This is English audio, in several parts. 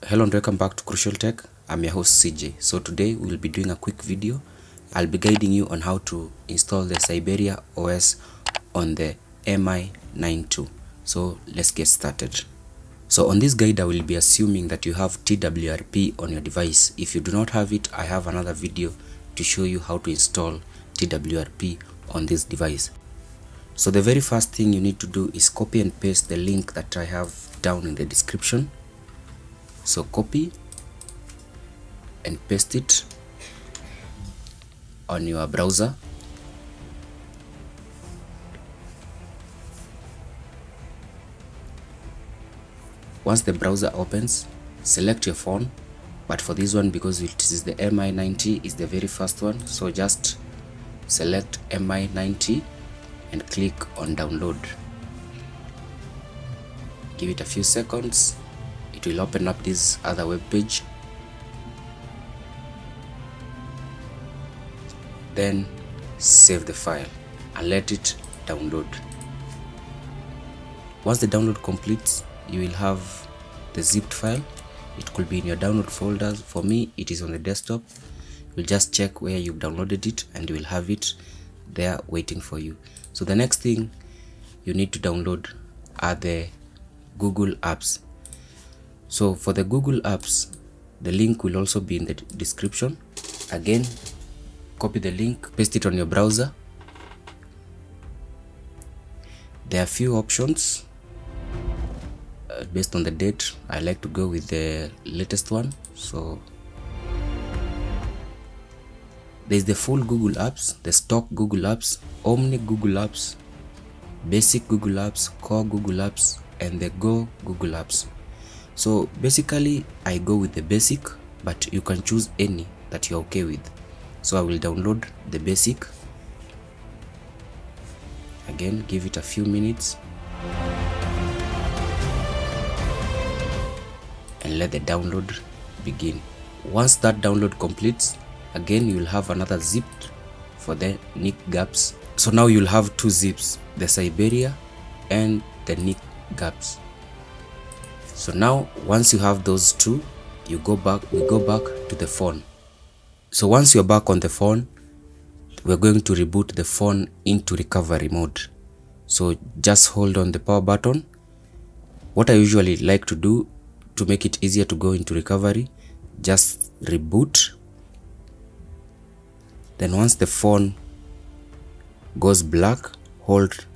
Hello and welcome back to Crucial Tech. I'm your host CJ. So today we'll be doing a quick video. I'll be guiding you on how to install the Syberia OS on the Mi 9.2. So let's get started. So on this guide I will be assuming that you have TWRP on your device. If you do not have it, I have another video to show you how to install TWRP on this device. So the very first thing you need to do is copy and paste the link that I have down in the description. So copy and paste it on your browser. Once the browser opens, select your phone, but for this one, because it is the Mi 90 is the very first one, so just select Mi 90 and click on download. Give it a few seconds. It will open up this other web page. Then save the file and let it download. Once the download completes, you will have the zipped file. It could be in your download folders. For me, it is on the desktop. You'll just check where you've downloaded it and you will have it there waiting for you. So the next thing you need to download are the Google apps. So for the Google apps, the link will also be in the description. Again, copy the link, paste it on your browser. There are few options based on the date. I like to go with the latest one. So there's the full Google apps, the stock Google apps, Omni Google apps, basic Google apps, core Google apps, and the Go Google apps. So basically I go with the basic, but you can choose any that you're okay with. So I will download the basic. Again, give it a few minutes and let the download begin. Once that download completes, again you will have another zip for the NIC gaps. So now you'll have two zips, the Syberia and the NIC gaps. So now once you have those two, we go back to the phone. So once you're back on the phone, we're going to reboot the phone into recovery mode. So just hold on the power button. What I usually like to do to make it easier to go into recovery, just reboot. Then once the phone goes black, hold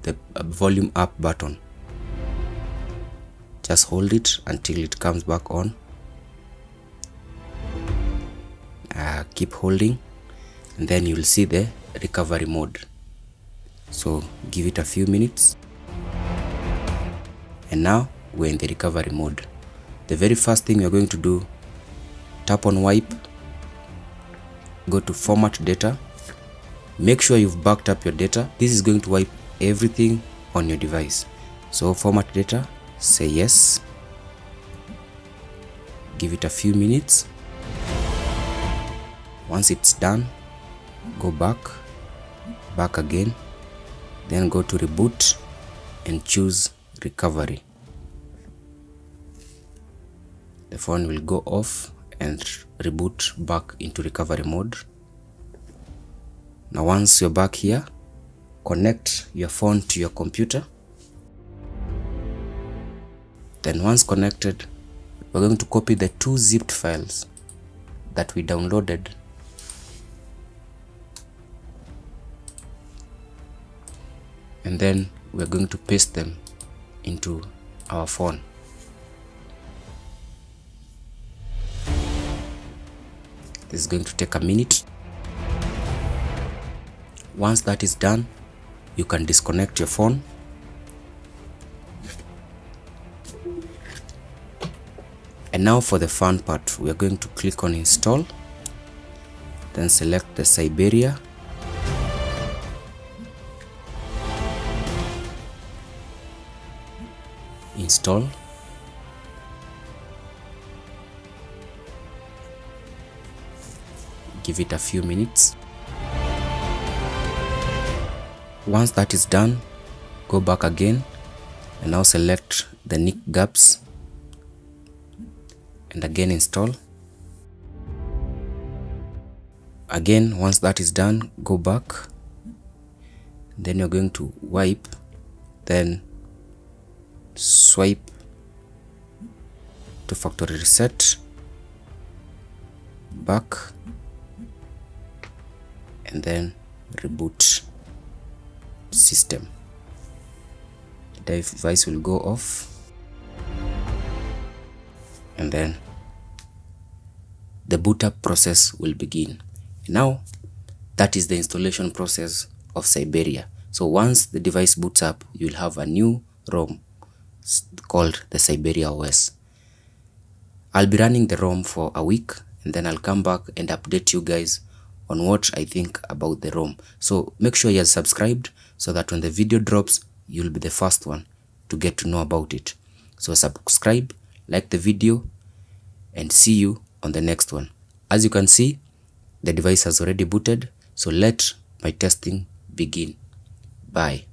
the volume up button. Just hold it until it comes back on. Keep holding and then you'll see the recovery mode. So give it a few minutes and now we're in the recovery mode. The very first thing you're going to do, tap on wipe, go to format data, make sure you've backed up your data. This is going to wipe everything on your device. So format data, say yes, give it a few minutes. Once it's done, go back again, then go to reboot and choose recovery. The phone will go off and reboot back into recovery mode. Now once you're back here, connect your phone to your computer. Then once connected, we're going to copy the two zipped files that we downloaded and then we're going to paste them into our phone. This is going to take a minute. Once that is done, you can disconnect your phone. And now for the fun part, we are going to click on install, then select the Syberia. Install. Give it a few minutes. Once that is done, go back again and now select the NIC gaps and again install. Again, once that is done, go back, then you're going to wipe, then swipe to factory reset, back, and then reboot system. The device will go off, and then the boot up process will begin. Now that is the installation process of Syberia. So once the device boots up, you'll have a new ROM called the Syberia OS. I'll be running the ROM for a week, and then I'll come back and update you guys on what I think about the ROM. So make sure you're subscribed so that when the video drops, you'll be the first one to get to know about it. So subscribe, like the video, and see you on the next one. As you can see, the device has already booted, so let my testing begin. Bye.